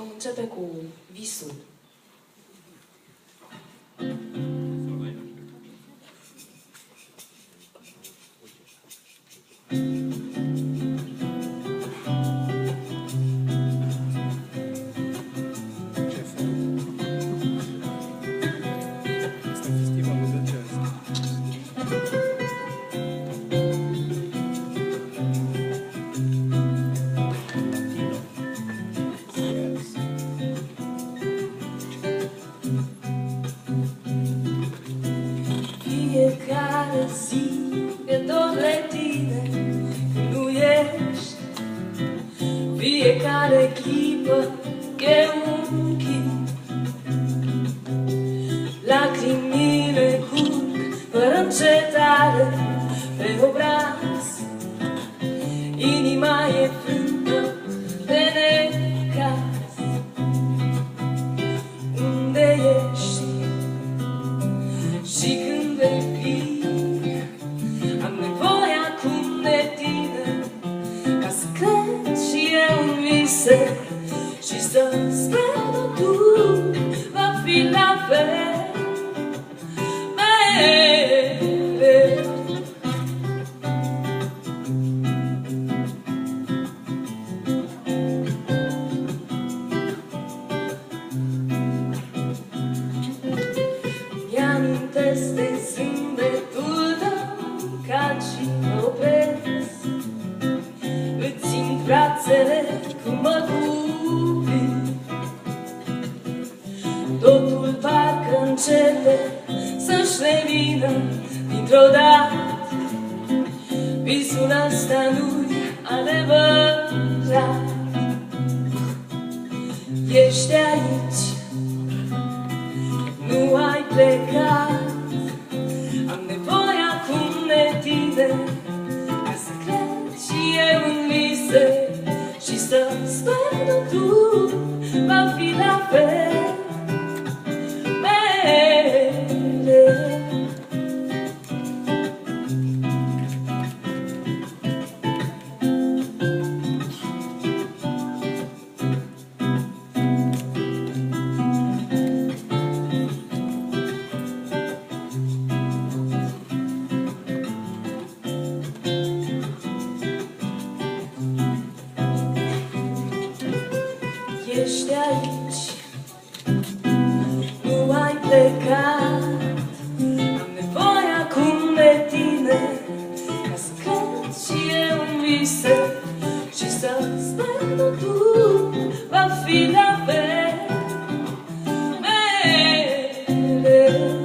vom începe cu visul. Fiecare zi e dor de tine când nu ești. Fiecare clipă e un chin. Lacrimile curg fără încetare pe obraz. Inima e frântă de necaz. Unde ești? Și când vei fi, am nevoie acum de tine, ca să cred și eu în vise și să sper că tu va fi la fel mereu. Mi-amintesc de zâmbetul tău ca și mă opresc. Îți țin brațele cum mă cuprind. Totul parcă începe să-și revină dintr-o dată. Visul ăsta nu-i adevărat. Ești aici, nu ai plecat. Am nevoie acum de tine, ca să cred și eu în vise și să sper că tu va fi la fel mereu. Ești aici, nu ai plecat. Am nevoie acum de tine, ca să cred și eu în vise și să sper că tu va fi la fel mereu.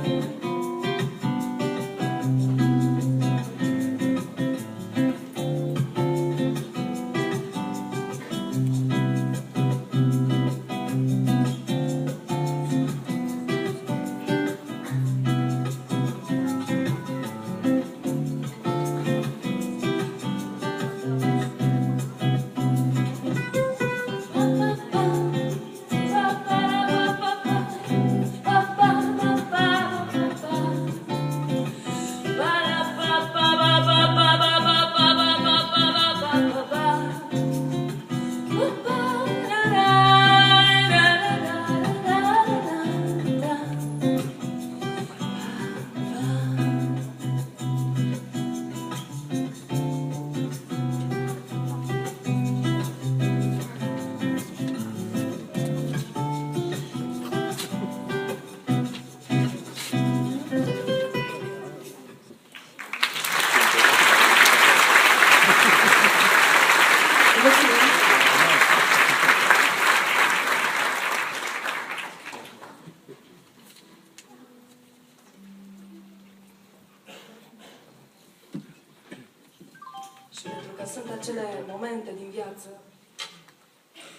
Și pentru că sunt acele momente din viață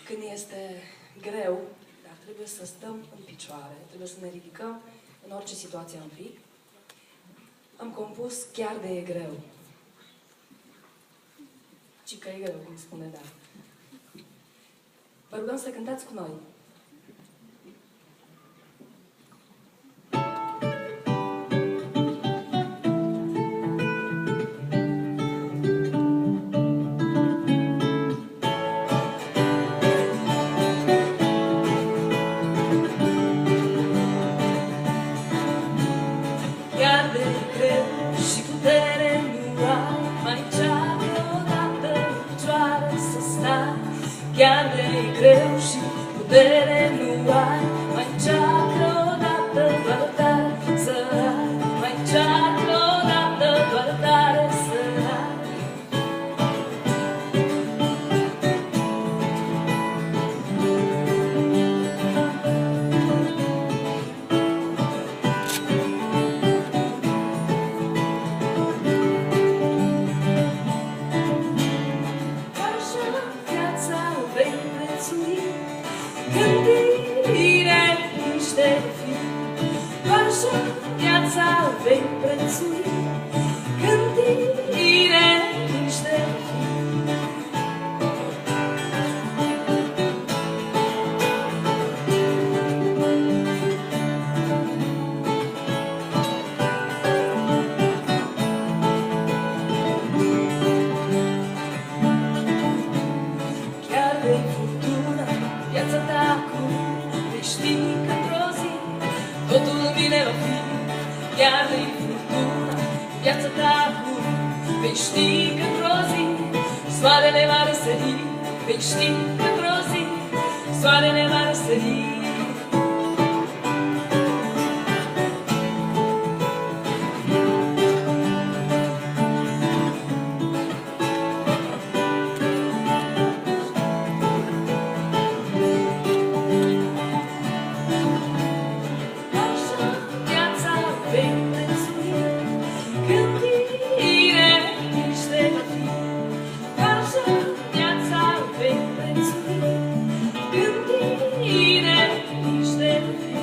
când este greu, dar trebuie să stăm în picioare, trebuie să ne ridicăm în orice situație am fi, am compus Chiar de e greu. Ci că e greu, cum spune Dan. Vă rugăm să cântați cu noi. greu și putere nu ai. Mai încearcă odată doar tare să ai. Mai încearcă odată doar tare să ai. Gândire niște fi, așa viața vei prețui. Gândire niște fi. Chiar vei furtuna viața ta acum, vei ști că într-o zi totul bine va fi. Chiar vei furtuna viața ta acum, vei ști că într-o zi soarele va răsări. Vei ști că într-o zi soarele va răsări. Vei prețui, gândire niște fi. Așa viața vei prețui, gândire niște fi.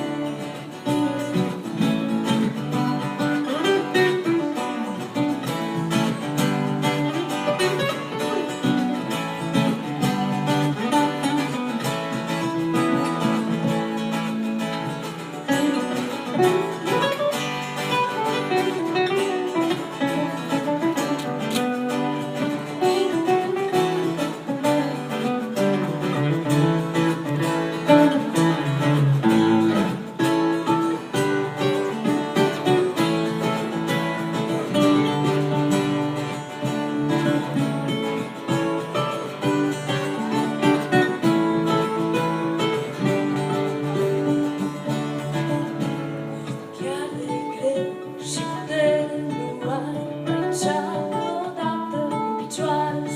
Chiar e greu și putere nu ai. Încearcă odată tare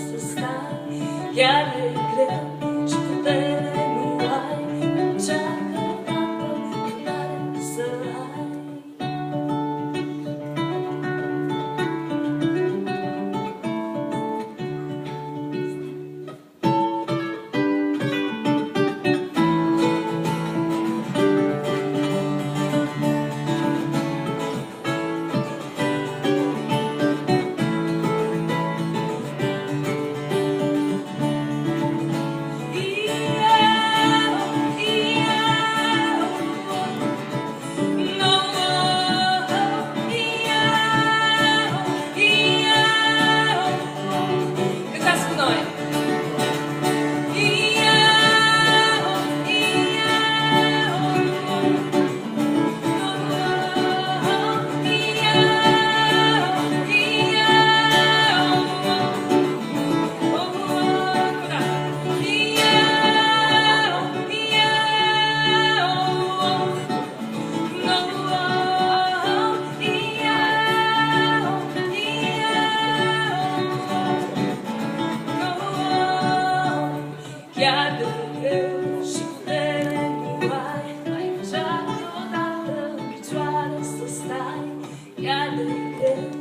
să ai. Chiar de greu și putere nu ai. Mai încearcă odată în picioare să stai. Chiar de greu